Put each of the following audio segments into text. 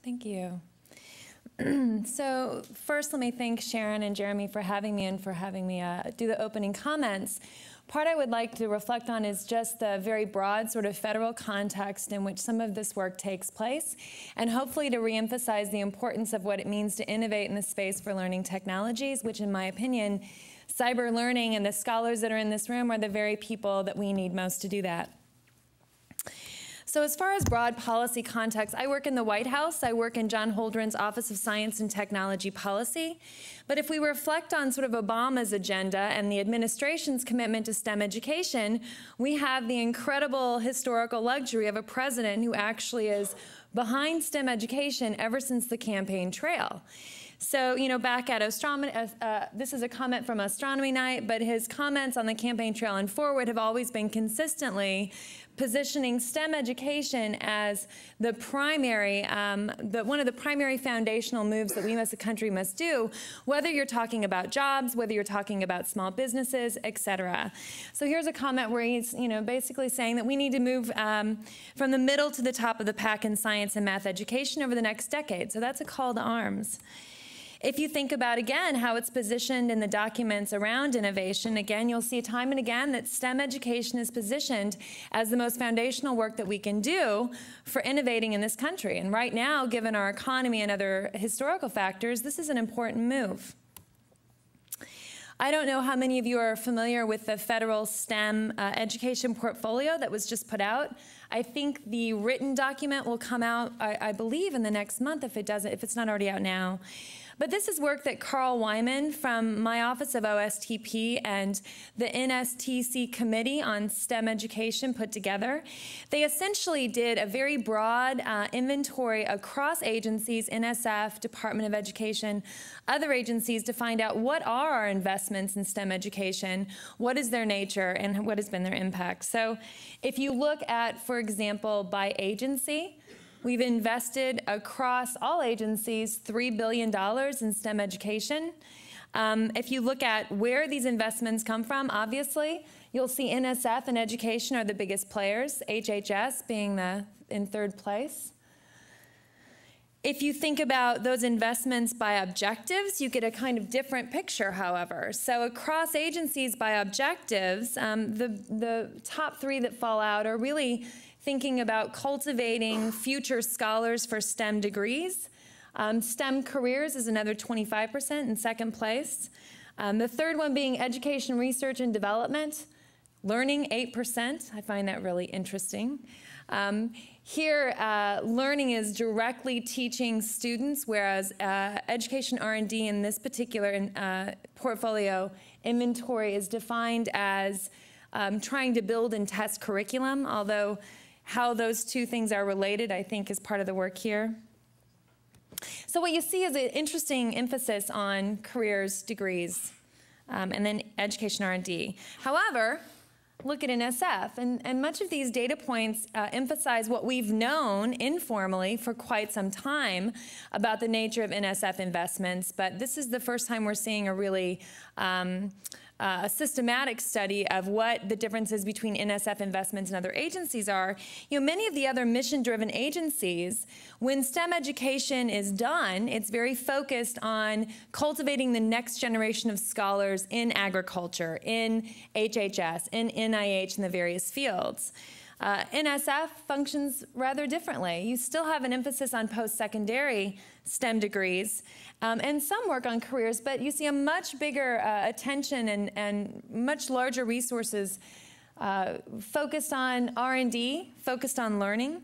Thank you. So first, let me thank Sharon and Jeremy for having me and for having me do the opening comments. Part I would like to reflect on is just the very broad sort of federal context in which some of this work takes place, and hopefully to reemphasize the importance of what it means to innovate in the space for learning technologies, which in my opinion, cyber learning and the scholars that are in this room are the very people that we need most to do that. So as far as broad policy context, I work in the White House. I work in John Holdren's Office of Science and Technology Policy. But if we reflect on sort of Obama's agenda and the administration's commitment to STEM education, we have the incredible historical luxury of a president who actually is behind STEM education ever since the campaign trail. So, you know, back at astronomy, this is a comment from Astronomy Night, but his comments on the campaign trail and forward have always been consistently positioning STEM education as the primary, one of the primary foundational moves that we as a country must do, whether you're talking about jobs, whether you're talking about small businesses, et cetera. So here's a comment where he's, you know, basically saying that we need to move from the middle to the top of the pack in science and math education over the next decade. So that's a call to arms. If you think about, again, how it's positioned in the documents around innovation, again, you'll see time and again that STEM education is positioned as the most foundational work that we can do for innovating in this country. And right now, given our economy and other historical factors, this is an important move. I don't know how many of you are familiar with the federal STEM education portfolio that was just put out. I think the written document will come out, I believe, in the next month if it's not already out now. But this is work that Carl Wyman from my Office of OSTP and the NSTC Committee on STEM Education put together. They essentially did a very broad inventory across agencies, NSF, Department of Education, other agencies, to find out what are our investments in STEM education, what is their nature, and what has been their impact. So if you look at, for example, by agency, we've invested across all agencies $3 billion in STEM education. If you look at where these investments come from, obviously, you'll see NSF and education are the biggest players, HHS being in third place. If you think about those investments by objectives, you get a kind of different picture, however. So across agencies by objectives, the top three that fall out are really thinking about cultivating future scholars for STEM degrees. STEM careers is another 25% in second place. The third one being education, research, and development. Learning, 8%. I find that really interesting. Here, learning is directly teaching students, whereas education R&D in this particular portfolio inventory is defined as trying to build and test curriculum, although how those two things are related, I think, is part of the work here. So what you see is an interesting emphasis on careers, degrees, and then education R&D. However, look at NSF, and much of these data points emphasize what we've known informally for quite some time about the nature of NSF investments, but this is the first time we're seeing a really a systematic study of what the differences between NSF investments and other agencies are. You know, many of the other mission-driven agencies, when STEM education is done, it's very focused on cultivating the next generation of scholars in agriculture, in HHS, in NIH, in the various fields. NSF functions rather differently. You still have an emphasis on post-secondary STEM degrees and some work on careers, but you see a much bigger attention and much larger resources focused on R&D, focused on learning,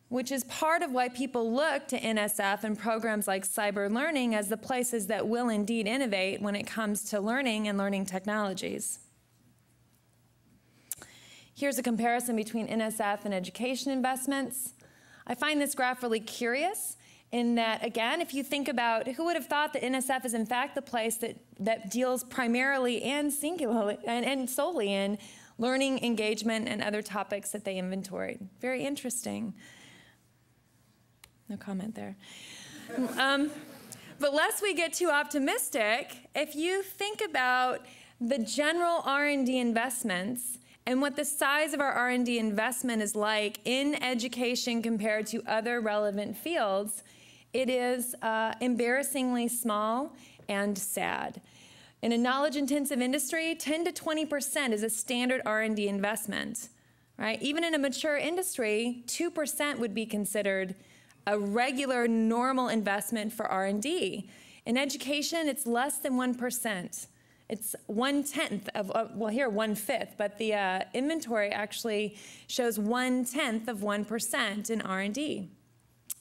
which is part of why people look to NSF and programs like cyber learning as the places that will indeed innovate when it comes to learning and learning technologies. Here's a comparison between NSF and education investments. I find this graph really curious in that, again, if you think about who would have thought that NSF is in fact the place that deals primarily and singularly and solely in learning, engagement, and other topics that they inventoried. Very interesting. No comment there. But lest we get too optimistic, if you think about the general R&D investments and what the size of our R&D investment is like in education compared to other relevant fields, It is embarrassingly small and sad. In a knowledge-intensive industry, 10 to 20% is a standard R&D investment, right? Even in a mature industry, 2% would be considered a regular, normal investment for R&D. In education, it's less than 1%. It's 1/10 of, well, here 1/5, but the inventory actually shows 1/10 of 1% in R&D.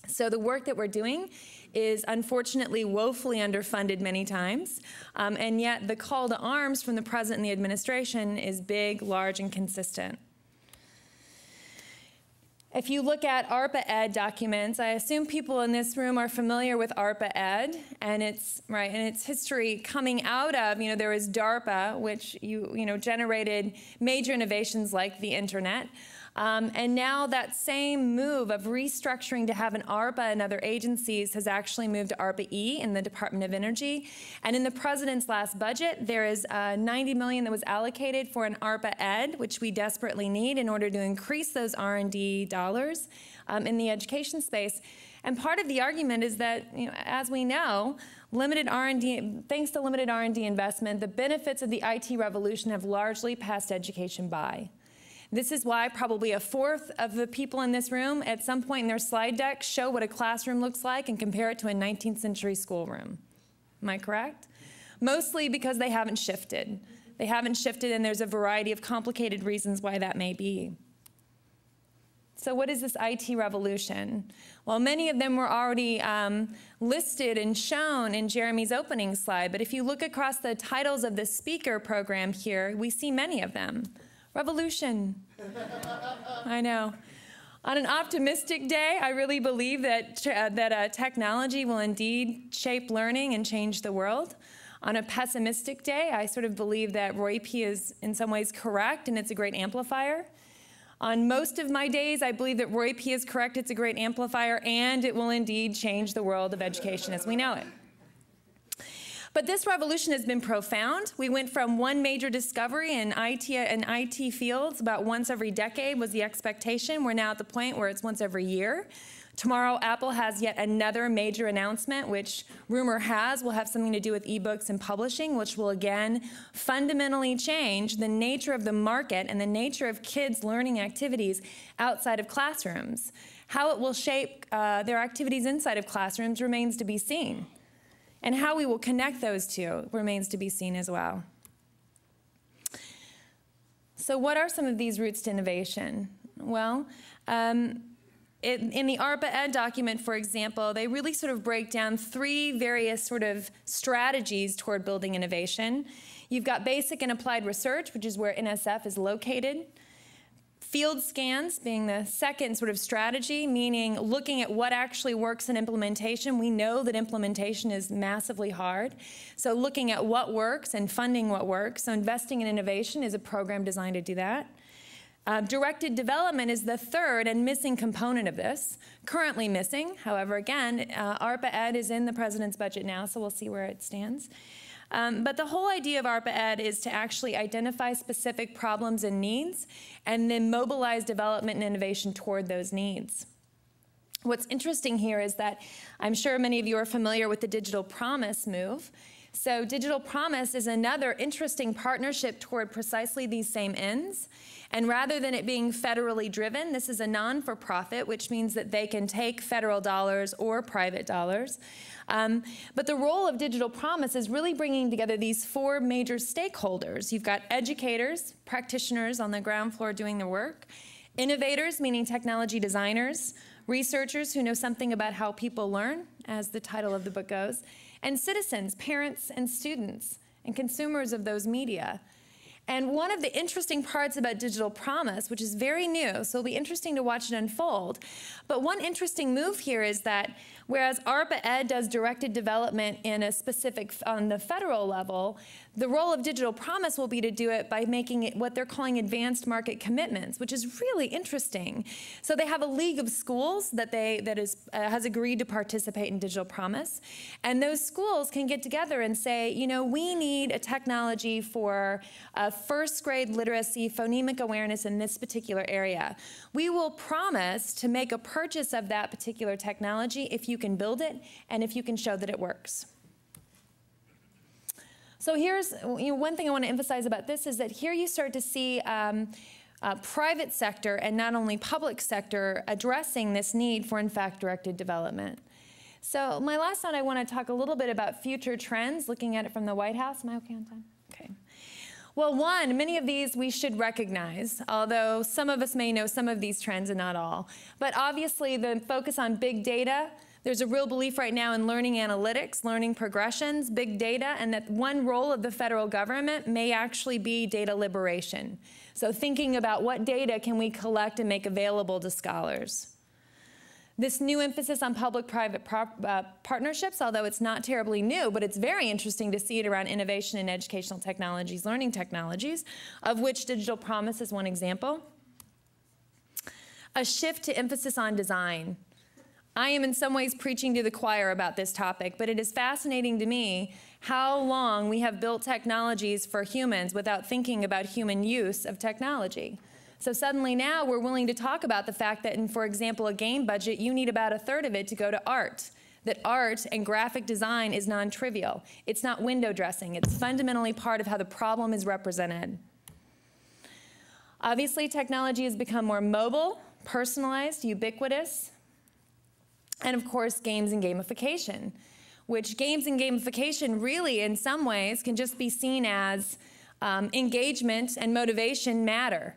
So the work that we're doing is unfortunately woefully underfunded many times, and yet the call to arms from the president and the administration is big, large, and consistent. If you look at ARPA Ed documents, I assume people in this room are familiar with ARPA Ed and its history coming out of, there was DARPA, which generated major innovations like the internet. And now that same move of restructuring to have an ARPA and other agencies has actually moved to ARPA-E in the Department of Energy. And in the president's last budget, there is $90 million that was allocated for an ARPA Ed, which we desperately need in order to increase those R&D dollars in the education space. And part of the argument is that, as we know, limited R&D, thanks to limited R&D investment, the benefits of the IT revolution have largely passed education by. This is why probably a fourth of the people in this room at some point in their slide deck show what a classroom looks like and compare it to a 19th century schoolroom. Am I correct? Mostly because they haven't shifted. They haven't shifted, and there's a variety of complicated reasons why that may be. So what is this IT revolution? Well, many of them were already listed and shown in Jeremy's opening slide, but if you look across the titles of the speaker program here, we see many of them. Revolution. I know. On an optimistic day, I really believe that, technology will indeed shape learning and change the world. On a pessimistic day, I sort of believe that Roy P. is in some ways correct and it's a great amplifier. On most of my days, I believe that Roy P. is correct, it's a great amplifier, and it will indeed change the world of education as we know it. But this revolution has been profound. We went from one major discovery in IT fields about once every decade was the expectation. We're now at the point where it's once every year. Tomorrow, Apple has yet another major announcement, which rumor has will have something to do with ebooks and publishing, which will again fundamentally change the nature of the market and the nature of kids' learning activities outside of classrooms. How it will shape their activities inside of classrooms remains to be seen. And how we will connect those two remains to be seen as well. So what are some of these routes to innovation? Well, in the ARPA Ed document, for example, they really sort of break down three various sort of strategies toward building innovation. You've got basic and applied research, which is where NSF is located. Field scans being the second sort of strategy, meaning looking at what actually works in implementation. We know that implementation is massively hard. So looking at what works and funding what works. So investing in innovation is a program designed to do that. Directed development is the third and missing component of this, currently missing. However, again, ARPA Ed is in the president's budget now, so we'll see where it stands. But the whole idea of ARPA Ed is to actually identify specific problems and needs and then mobilize development and innovation toward those needs. What's interesting here is that I'm sure many of you are familiar with the Digital Promise move. So Digital Promise is another interesting partnership toward precisely these same ends. And rather than it being federally driven, this is a non-for-profit, which means that they can take federal dollars or private dollars. But the role of Digital Promise is really bringing together these four major stakeholders. You've got educators, practitioners on the ground floor doing the work, innovators, meaning technology designers, researchers who know something about how people learn, as the title of the book goes, and citizens, parents and students, and consumers of those media. And one of the interesting parts about Digital Promise, which is very new, so it'll be interesting to watch it unfold, but one interesting move here is that whereas ARPA Ed does directed development in a specific, on the federal level, the role of Digital Promise will be to do it by making it what they're calling advanced market commitments, which is really interesting. So they have a league of schools that has agreed to participate in Digital Promise, and those schools can get together and say, we need a technology for first grade literacy, phonemic awareness in this particular area. We will promise to make a purchase of that particular technology if you can build it and if you can show that it works. So here's one thing I want to emphasize about this is that here you start to see private sector and not only public sector addressing this need for, in fact, directed development. So my last slide, I want to talk a little bit about future trends, looking at it from the White House. Am I okay on time? Okay. Well, one, many of these we should recognize, although some of us may know some of these trends and not all. But obviously, the focus on big data, there's a real belief right now in learning analytics, learning progressions, big data, and that one role of the federal government may actually be data liberation. So thinking about what data can we collect and make available to scholars. This new emphasis on public-private partnerships, although it's not terribly new, but it's very interesting to see it around innovation in educational technologies, learning technologies, of which Digital Promise is one example. A shift to emphasis on design. I am in some ways preaching to the choir about this topic, but it is fascinating to me how long we have built technologies for humans without thinking about human use of technology. So suddenly now we're willing to talk about the fact that in, for example, a game budget, you need about a third of it to go to art. That art and graphic design is non-trivial. It's not window dressing. It's fundamentally part of how the problem is represented. Obviously, technology has become more mobile, personalized, ubiquitous, and of course, games and gamification, which games and gamification really, in some ways, can just be seen as engagement and motivation matter.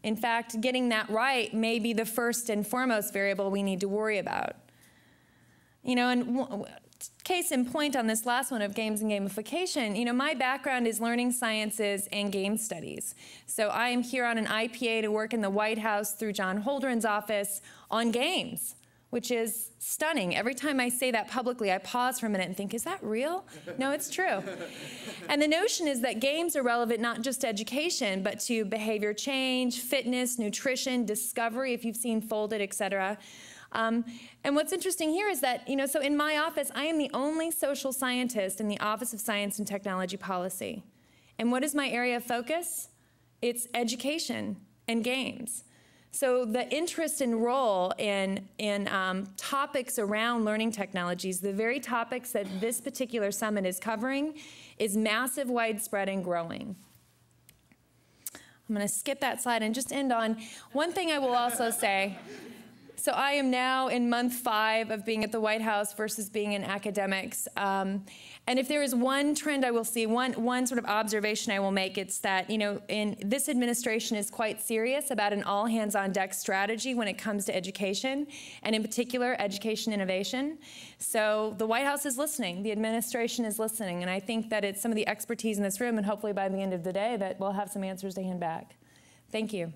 In fact, getting that right may be the first and foremost variable we need to worry about. You know, and case in point on this last one of games and gamification, you know, my background is learning sciences and game studies. So I am here on an IPA to work in the White House through John Holdren's office on games, which is stunning. Every time I say that publicly, I pause for a minute and think, is that real? No, it's true. And the notion is that games are relevant not just to education, but to behavior change, fitness, nutrition, discovery, if you've seen Folded, et cetera. And what's interesting here is that, you know, so in my office, I am the only social scientist in the Office of Science and Technology Policy. And what is my area of focus? It's education and games. So the interest and role in topics around learning technologies, the very topics that this particular summit is covering, is massive, widespread, and growing. I'm going to skip that slide and just end on one thing I will also say. So I am now in month 5 of being at the White House versus being in academics. And if there is one trend I will see, one sort of observation I will make, it's that, you know, this administration is quite serious about an all-hands-on-deck strategy when it comes to education, and in particular, education innovation. So the White House is listening, the administration is listening, and I think that it's some of the expertise in this room, and hopefully by the end of the day that we'll have some answers to hand back. Thank you.